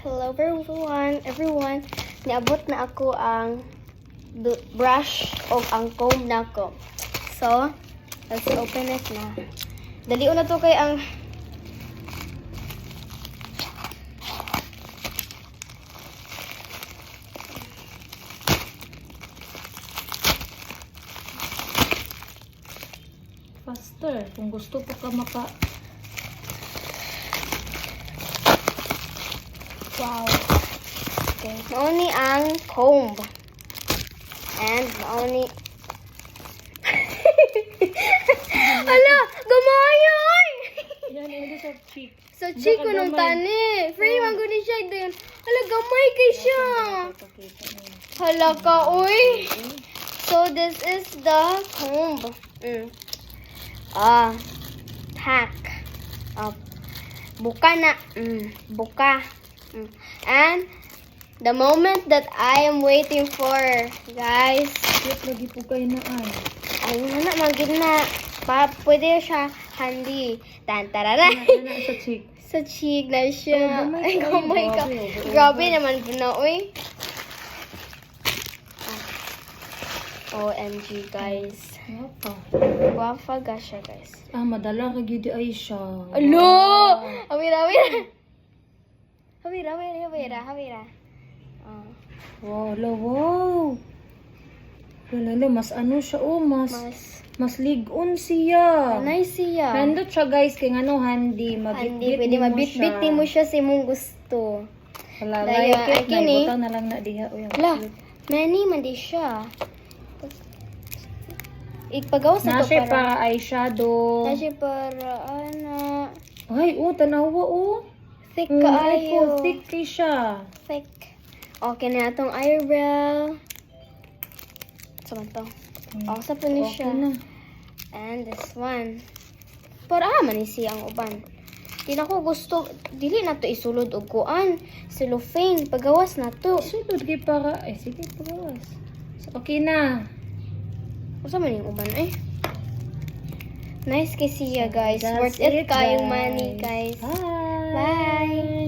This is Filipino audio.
Hello everyone. Niabot na ako ang brush o ang comb na ko. So, let's open it na. Dali na to kay ang faster kung gusto po ka maka. wow. Okay, mauni ang comb. And mauni Ala, gamayan! Yan, ito sa cheek. So, chico nung tani. Free man guni siya din. Hala, gamay kay siya. Hala ka, uy. So, this is the comb. Hack. Buka na. Buka. And, the moment that I am waiting for, guys. Wait, lagi po kayo na ay. Ay, na, magin na. Pwede siya handy. Tantarara. Na sa cheek. Sa cheek na siya. Oh, Ay, gamay gamay ka. ka. Grabe naman po na, uy. OMG, guys. Apa? Guwafa ga siya, guys. Madala ka gyud ay siya. Alo! Hawira. Hawira. Wow, wow. Lala, mas ano siya, mas ligon siya. Nice siya. Nandot siya guys, kay ano handy, Hindi, mabitbit pwede mo mabitbit siya. mo siya sa imong gusto. Wala, Daya, like it. ay, kini. Naibutang na lang na diha. Uy, ang Hala, cute. many man di siya. Ipagawas na to Nasa para. para eyeshadow. Nasa para, Ay, tanawa, thick Ay, kaayo. thick kay siya. Thick. Okay na itong eyebrow. Saan to? Sa pa ni siya. Okay na. And this one. Para man siya ang uban. Di na ko gusto, dili na to isulod og kuan. Cellophane, pagawas na to. Sulod kay para, sige, pagawas. So, okay na. Usa man yung uban Nice kay siya, guys. That's Worth it it, kayong guys. money, guys. Bye. Bye.